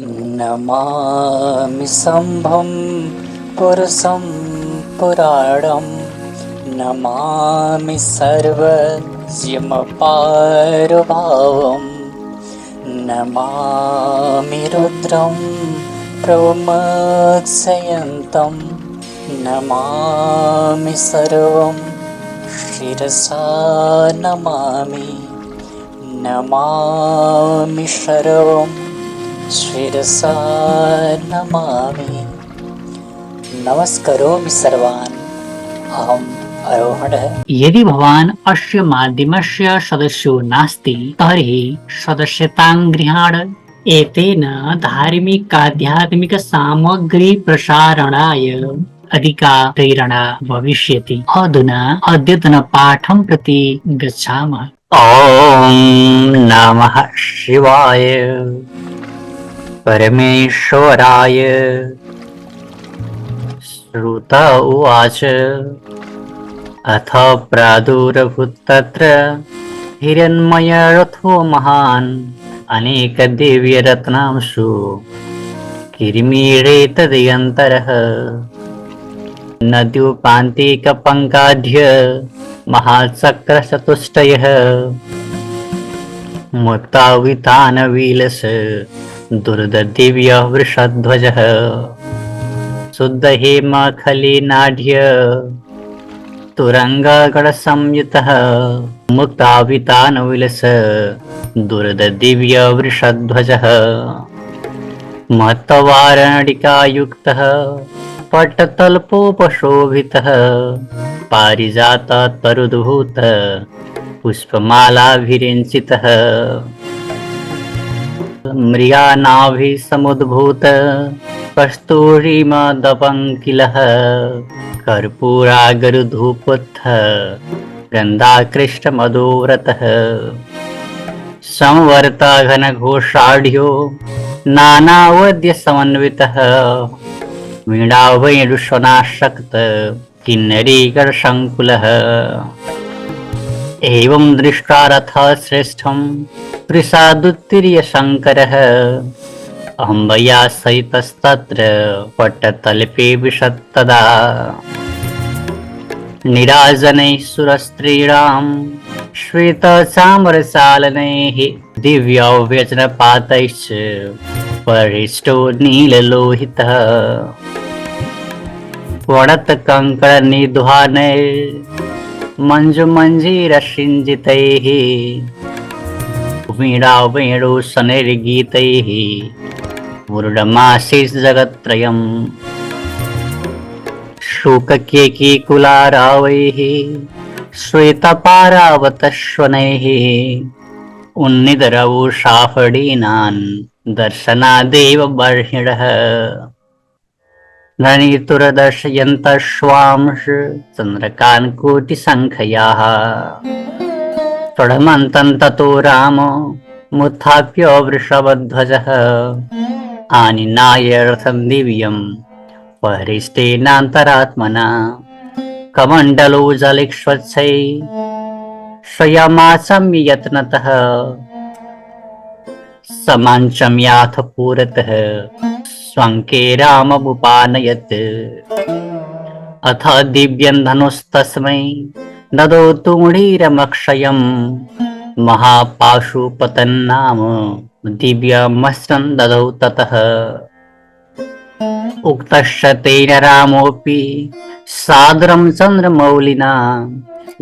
नमामि शम्भं पुरुषं पुराणं नमामि सर्वयमपारभावं नमामि रुद्रं प्रमोक्षयन्तं नमामि सर्वं शिरसा नमामि नमामि सर्वं शिरसा नमामि नमस्करोमि सर्वान् अहम् आरोहणः। यदि भवान् अस्य माध्यमस्य सदस्यो नास्ति तर्हि सदस्यतां गृहाण। एतेन धार्मिक-आध्यात्मिक-सामग्री प्रसारणाय अधिका प्रेरणा भविष्यति। अधुना अद्यतनपाठं प्रति गच्छामः। ॐ नमः शिवाय परमेश्वराय। श्रुत उवाच अथ प्रादुरभूत्तत्र हिरण्मयरथो महान् अनेकदिव्यरत्नांशु किरीमीरेतदयन्तरः नद्योपान्तिकपङ्काढ्य महाचक्रचतुष्टयः मुक्तावितानविलस दुर्ददिव्यवृषध्वजः शुद्धहेमखलिनाढ्य तुरङ्गगणसंयुतः मुक्तावितानविलस दुर्ददिव्यवृषध्वजः महत्वारणिकायुक्तः पट्टतल्पोपशोभितः पारिजाततरुद्भूत पुष्पमालाभिरिञ्चितः मृगानाभिसमुद्भूत कस्तूरीमदपङ्किलः कर्पूरागरुधूपोत्थ गन्धाकृष्टमधुव्रतः संवर्तघनघोषाढ्यो नानावद्यसमन्वितः वीणावेणुशनाशक्त किन्नरीगणसङ्कुलः एवं दृष्ट्वा रथः श्रेष्ठं वृषादुत्तीर्यशङ्करः अम्बया सहितस्तत्र पट्टतल्पे विशत्तदा नीराजनैः सुरस्त्रीणां श्वेतचामरचालनैः दिव्यव्यजनपातैश्च परिष्टो नीललोहितः वणत्कङ्कणनिध्वानैर्मञ्जुमञ्जीरसिञ्जितैः वीणावेणुशनैर्गीतैः पूर्णमासीत् जगत्त्रयम् शुककेकीकुलारावैः श्वेतपारावतश्वनैः उन्नितरवुषाफडीनान् दर्शनादेव बर्हिणः धनितुरदर्शयन्तश्वांश चन्द्रकान् कोटिसङ्ख्याः प्रणमन्तं ततो राम मुत्थाप्य वृषभध्वजः आनिनाय रथं दिव्यं परिष्टेनान्तरात्मना कमण्डलो जलेक्ष्वच्छै स्वयमाचम्य यत्नतः समाञ्चम्याथ पुरतः स्वङ्के राममुपानयत् अथ दिव्यं धनुस्तस्मै ददौ तूणीरमक्षयम् महापाशुपतन्नाम दिव्यमस्त्रं ददौ ततः उक्तश्च तेन रामोऽपि सादरं चन्द्रमौलिना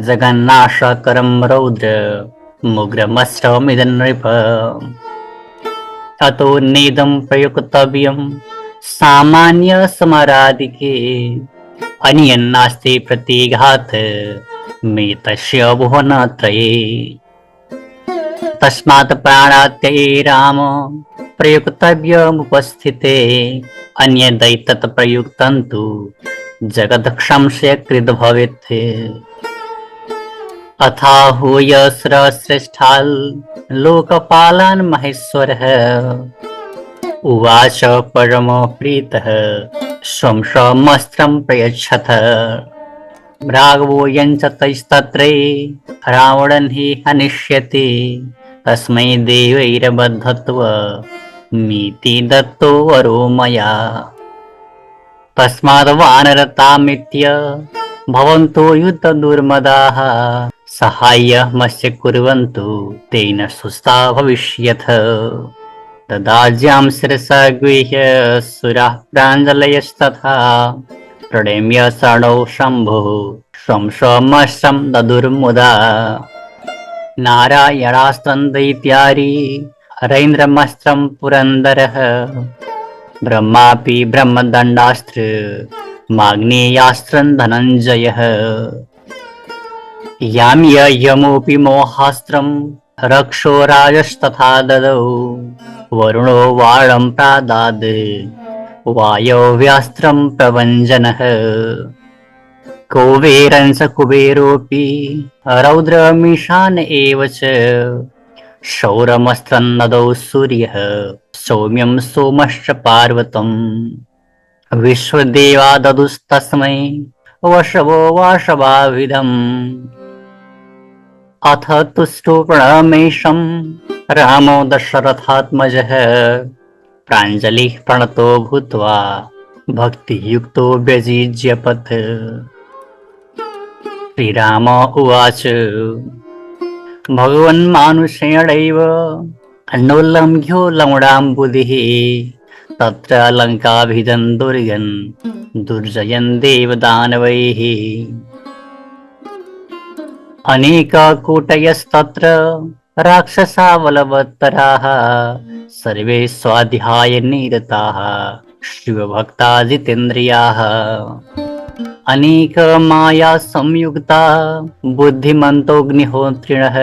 जगन्नाशकरं रौद्र मुग्रमस्त्रमिदं नृप अतो नेदं प्रयुक्तव्यं सामान्य समरादिके अन्यन्नास्ति प्रतिघात मे तस्य भुवनत्रये तस्मात् प्राणात्यये राम प्रयुक्तव्यमुपस्थिते अन्यदैतत् प्रयुक्तं तु जगत्क्षंस्य भवेत् अथाहूयश्रेष्ठाल् लोकपालान् महेश्वरः उवाच परमप्रीतः स्वं स्वमस्त्रं प्रयच्छथ राघवो यञ्च तैस्तत्रे रावणन् हि हनिष्यति तस्मै देवैर्बद्धत्वा मीति दत्तो वरो मया तस्माद् वानरतामित्य भवन्तो युद्धदुर्मदाः साहाय्यमस्य कुर्वन्तु तेन सुस्ता भविष्यथ ददाज्यां शिरसा गृह्य सुराः प्राञ्जलयस्तथा प्रणम्य शरणौ शम्भुः शंसमश्रं ददुर्मुदा नारायणास्त्रं दैत्यारी हरैन्द्रमस्त्रं पुरन्दरः ब्रह्मापि ब्रह्मदण्डास्त्र माग्नेयास्त्रं धनञ्जयः याम्ययमोऽपि मोहास्त्रं रक्षो राजस्तथा ददौ वरुणो वाळं प्रादाद् वायव्यास्त्रं प्रभञ्जनः कुबेरंस कुबेरोऽपि रौद्रमीशान एव च शौरमस्त्रं नदौ सूर्यः सौम्यं सोमश्च पार्वतम् विश्वदेवा ददुस्तस्मै वशवो वाशवाविधम् अथ तुष्टो प्रणमेशं रामो दशरथात्मजः प्राञ्जलिः प्रणतो भूत्वा भक्तियुक्तो व्यजिज्यपथ श्रीराम उवाच भगवन्मानुषेणैव नोल्लङ्घ्यो लवणाम्बुधिः तत्र लङ्काभिदन् दुर्गन् दुर्जयन् देवदानवैः अनेककूटयस्तत्र राक्षसा बलवत्तराः सर्वे स्वाध्यायनिरताः शिवभक्ता जितेन्द्रियाः अनेकमाया संयुक्ता बुद्धिमन्तोऽग्निहोत्रिणः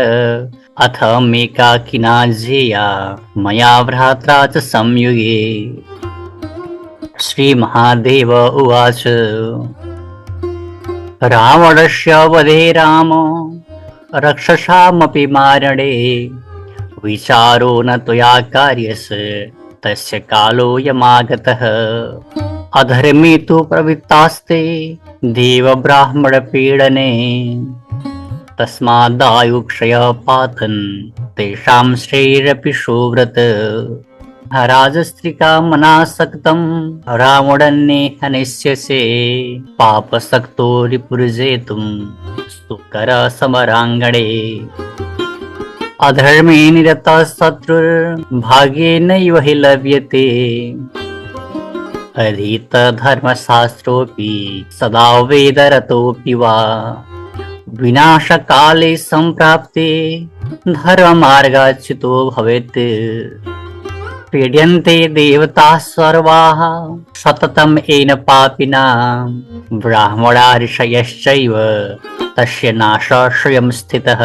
अथ मेकाकिना जेया मया भ्रात्रा च संयुगे श्रीमहादेव उवाच रावणस्य वधे राम रक्षसामपि मारणे विचारो न त्वया कार्यस्य तस्य कालोऽयमागतः अधर्मे तु प्रवृत्तास्ते देवब्राह्मणपीडने तस्मादायुक्षयः पातन् तेषां श्रेयरपि सुव्रत राजस्त्रीकामनासक्तं रावणन्ये हनिष्यसे पापसक्तो रिपुर्जेतुं सुकरसमराङ्गणे अधर्मे निरतः शत्रुर्भाग्येनैव हि लभ्यते अधीतधर्मशास्त्रोऽपि सदा वेदरतोऽपि वा विनाशकाले सम्प्राप्ते धर्ममार्गाच्युतो भवेत् पीड्यन्ते देवताः सर्वाः सततं येन पापिना ब्राह्मणा ऋषयश्चैव तस्य नाशः स्वयं स्थितः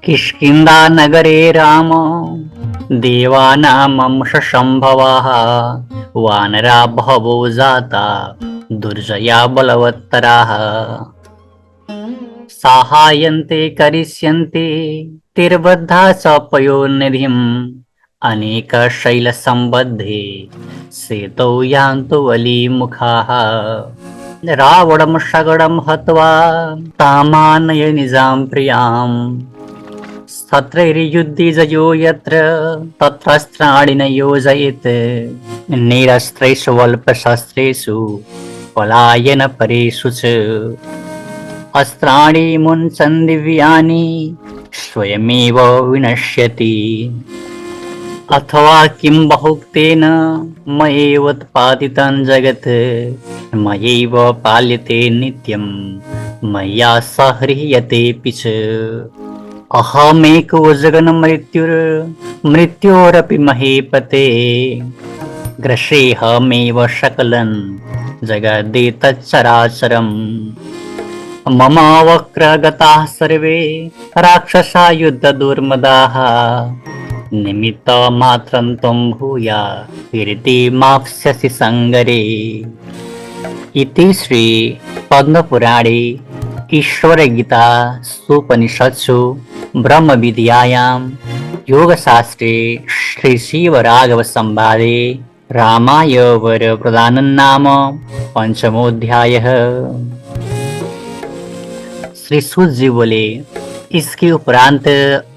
किष्किन्धानगरे राम देवानामंशसम्भवाः वानरा बहवो जाता दुर्जया बलवत्तराः साहाय्यन्ते करिष्यन्ते तिर्बद्धा च पयोनिधिम् अनेकशैलसम्बद्धे सेतौ यान्तु वलीमुखाः रावणं सगडं हत्वा तामानय निजां प्रियाम् तत्रैर्युद्धे जयो यत्र तत्रास्त्राणि न योजयेत् निरस्त्रेषु अल्पशस्त्रेषु पलायनपरेषु च अस्त्राणि मुञ्चन् दिव्यानि स्वयमेव विनश्यति अथवा किं बहुक्तेन मयैवोत्पादितं जगत् मयैव पाल्यते नित्यं मया सह्रियतेऽपि च अहमेको जगन्मृत्योरपि महीपते ग्रसेऽहमेव सकलं जगदेतच्चराचरम् मम वक्रगताः सर्वे राक्षसा युद्धदुर्मदाः निमित्तमात्रं त्वं भूया कीर्तिमाप्स्यसि संगरे इति श्री पद्मपुराणे ईश्वरगीता सूपनिषत्सु ब्रह्मविद्यायां योगशास्त्रे श्रीशिवराघवसंवादे रामाय वरप्रदानं नाम पंचमोऽध्यायः। श्री सूत जी बोले, इसके उपरांत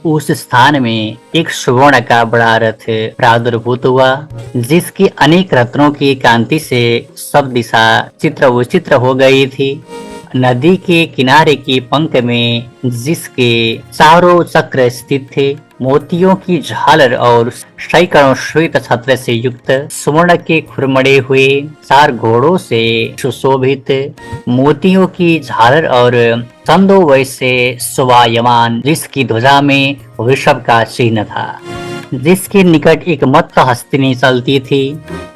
उस स्थान में एक सुवर्ण का बड़ा रथ प्रादुर्भूत हुआ, जिसकी अनेक रत्नों की कांति से सब दिशा चित्र विचित्र हो गई थी। नदी के किनारे की पंख में, जिसके चारों चक्र स्थित थे, मोतियों की झालर और सैकड़ों श्वेत छत्र से युक्त स्वर्ण के खुरमड़े हुए 4 घोड़ों से सुशोभित, मोतियों की झालर और चंदो वैसे शोभायमान, जिसकी ध्वजा में वृषभ का चिन्ह था, जिसके निकट एक मत्त हस्तिनी चलती थी,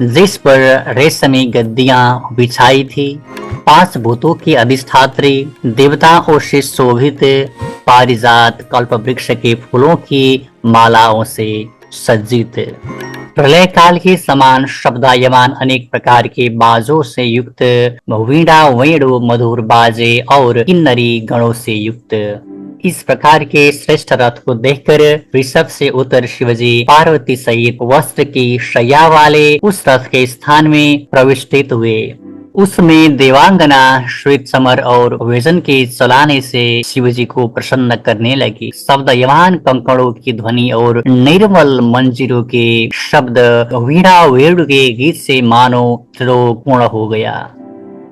जिस पर रेशमी गद्दियां बिछाई थी। 5 भूतों की अधिष्ठात्री, देवताओं से शोभित पारिजात कल्प वृक्ष के फूलों की मालाओं से सज्जित, प्रलय काल के समान शब्दायमान अनेक प्रकार के बाजों से युक्त, वीणा वेणु मधुर बाजे और किन्नरी गणों से युक्त। इस प्रकार के श्रेष्ठ रथ को देखकर ऋषभ से उतर शिवजी पार्वती सहित वस्त्र की शैया वाले उस रथ के स्थान में प्रविष्टित हुए। उसमें देवांगना श्वेत समर और व्यजन के चलाने से शिवजी को प्रसन्न करने लगी। शब्दयमान कंकड़ों की ध्वनि और निर्मल मंजीरों के शब्द वीणा वेणु के गीत से मानो त्रिलोक पूर्ण हो गया।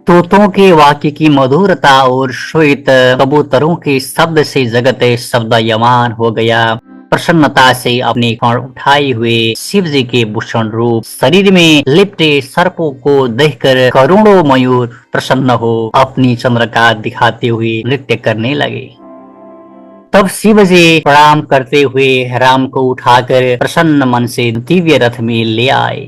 तोतों के वाक्य की मधुरता और श्वेत कबूतरों के शब्द से जगत शब्दयमान हो गया। प्रसन्नता से अपने कण उठाए हुए शिव जी के भूषण रूप शरीर में लिपटे सर्पों को देखकर करोड़ों मयूर प्रसन्न हो अपनी चंद्रका दिखाते हुए नृत्य करने लगे। तब शिव जी प्रणाम करते हुए राम को उठाकर प्रसन्न मन से दिव्य रथ में ले आए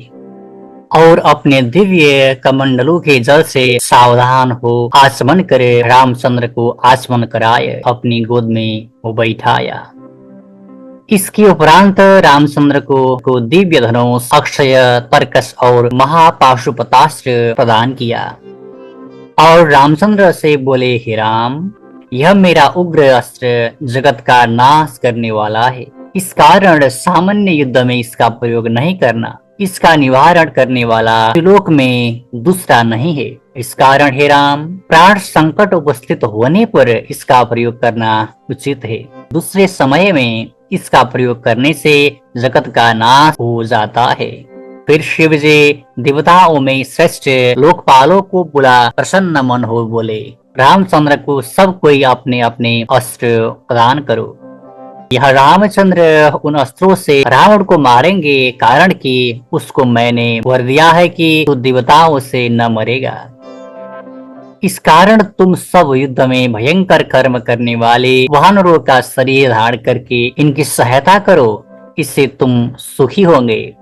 और अपने दिव्य कमंडलों के जल से सावधान हो आचमन करे रामचंद्र को आचमन कराए अपनी गोद में वो बैठाया। इसके उपरांत रामचंद्र को दिव्य धनुष, अक्षय तर्कस और महापाशुपतास्त्र प्रदान किया और रामचंद्र से बोले, हे राम, यह मेरा उग्र अस्त्र जगत का नाश करने वाला है। इस कारण सामान्य युद्ध में इसका प्रयोग नहीं करना। इसका निवारण करने वाला त्रिलोक में दूसरा नहीं है। इस कारण हे राम, प्राण संकट उपस्थित होने पर इसका प्रयोग करना उचित है। दूसरे समय में इसका प्रयोग करने से जगत का नाश हो जाता है। फिर शिव जी देवताओं में श्रेष्ठ लोकपालों को बुला प्रसन्न मन हो बोले, रामचंद्र को सब कोई अपने अपने अस्त्र प्रदान करो। यह रामचंद्र उन अस्त्रों से रावण को मारेंगे, कारण कि उसको मैंने वर दिया है कि तू देवताओं से न मरेगा। इस कारण तुम सब युद्ध में भयंकर कर्म करने वाले वानरों का शरीर धारण करके इनकी सहायता करो, इससे तुम सुखी होंगे।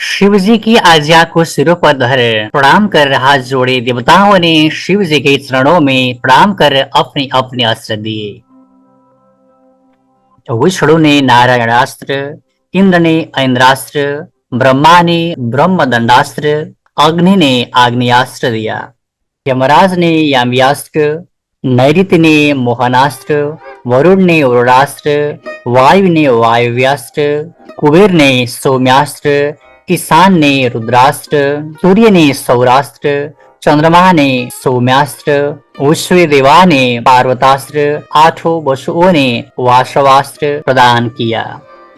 शिव जी की आज्ञा को सिरों पर धर प्रणाम कर हाथ जोड़े देवताओं ने शिव जी के चरणों में प्रणाम कर अपने अपने अस्त्र दिए। विष्णु ने नारायणास्त्र, इंद्र ने ऐन्द्रास्त्र, ब्रह्मा ने ब्रह्मदंडास्त्र, अग्नि ने आग्नेयास्त्र दिया, यमराज ने याम्यास्त्र, नैऋत्य ने मोहनास्त्र, वरुण ने वरुणास्त्र, वायु ने वायव्यास्त्र, कुबेर ने सौम्यास्त्र, ईशान ने रुद्रास्त्र, सूर्य ने सौरास्त्र, चंद्रमा ने सौम्यास्त्र, विश्व देवा ने पार्वतास्त्र, 8 वसुओं ने वासवास्त्र प्रदान किया।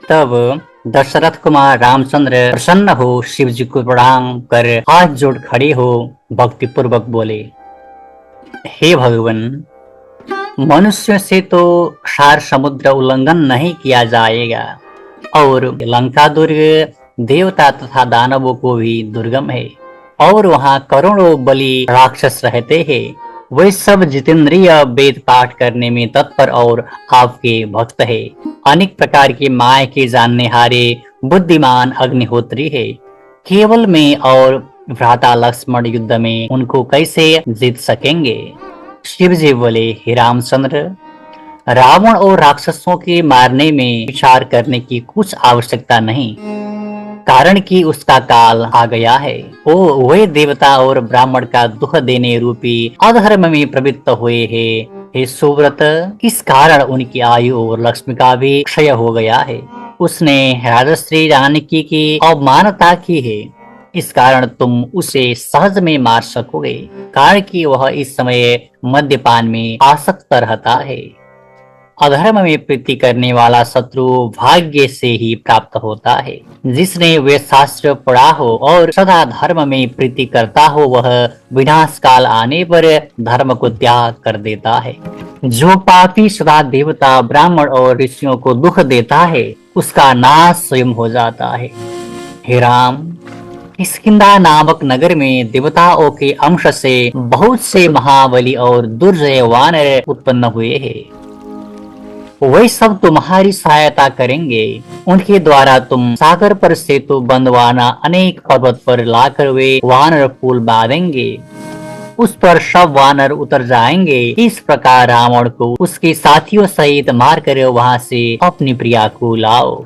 तब दशरथ कुमार रामचंद्र प्रसन्न हो शिव जी को प्रणाम कर हाथ जोड़ खड़े हो भक्ति पूर्वक बोले, हे भगवान, मनुष्य से तो सार समुद्र उल्लंघन नहीं किया जाएगा और लंका दुर्ग देवता तथा दानवों को भी दुर्गम है और वहाँ करोड़ों बलि राक्षस रहते हैं। वे सब जितेंद्रिय वेद पाठ करने में तत्पर और आपके भक्त है। अनेक प्रकार के माया के जानने हारे बुद्धिमान अग्निहोत्री है। केवल में और भ्राता लक्ष्मण युद्ध में उनको कैसे जीत सकेंगे। शिव जी बोले, हे रामचंद्र, रावण और राक्षसों के मारने में विचार करने की कुछ आवश्यकता नहीं, कारण कि उसका काल आ गया है। वे देवता और ब्राह्मण का दुख देने रूपी अधर्म में प्रवृत्त हुए हैं। हे सुव्रत, इस कारण उनकी आयु और लक्ष्मी का भी क्षय हो गया है। उसने राजश्री जानकी की अवमानता की है, इस कारण तुम उसे सहज में मार सकोगे, कारण कि वह इस समय मद्यपान में आसक्त रहता है। अधर्म में प्रीति करने वाला शत्रु भाग्य से ही प्राप्त होता है। जिसने वे शास्त्र पढ़ा हो और सदा धर्म में प्रीति करता हो वह विनाश काल आने पर धर्म को त्याग कर देता है। जो पापी सदा देवता ब्राह्मण और ऋषियों को दुख देता है उसका नाश स्वयं हो जाता है। हे राम, किष्किंधा नामक नगर में देवताओं के अंश से बहुत से महाबली और दुर्जय वानर उत्पन्न हुए हैं। वे सब तुम्हारी सहायता करेंगे। उनके द्वारा तुम सागर पर सेतु बंधवाना अनेक पर्वत पर लाकर वे वानर पुल बांधेंगे। उस पर सब वानर उतर जाएंगे। इस प्रकार रावण को उसके साथियों सहित मारकर वहां से अपनी प्रिया को लाओ।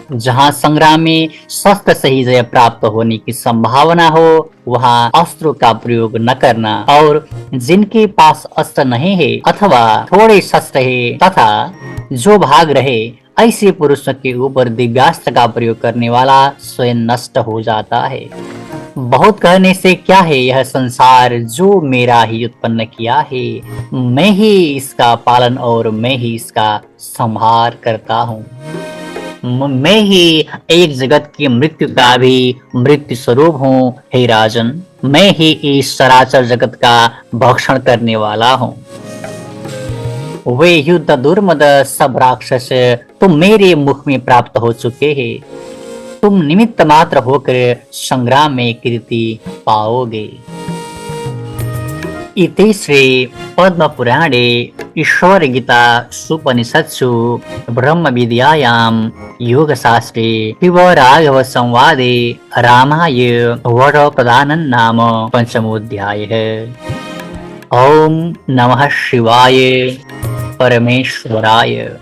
जहाँ संग्राम में शस्त्र से ही जय प्राप्त होने की संभावना हो वहाँ अस्त्रों का प्रयोग न करना, और जिनके पास अस्त्र नहीं है अथवा थोड़े शस्त्र है तथा जो भाग रहे ऐसे पुरुषों के ऊपर दिव्यास्त्र का प्रयोग करने वाला स्वयं नष्ट हो जाता है। बहुत कहने से क्या है, यह संसार जो मेरा ही उत्पन्न किया है, मैं ही इसका पालन और मैं ही इसका संहार करता हूँ। मैं ही एक जगत की मृत्यु का भी मृत्यु स्वरूप हूँ। हे राजन, मैं ही इस चराचर जगत का भक्षण करने वाला हूँ। वे युद्ध दुर्मद सब राक्षस तो मेरे मुख में प्राप्त हो चुके हैं। तुम निमित्त मात्र होकर संग्राम में कीर्ति पाओगे। इति श्री पद्म पुराणे ईश्वर गीता सुपनिषत्सु ब्रह्म विद्यायां योग शास्त्रे शिव राघव संवादे रामाय वर प्रदानं नाम पंचमोऽध्यायः। ओम नमः शिवाय परमेश्वराय।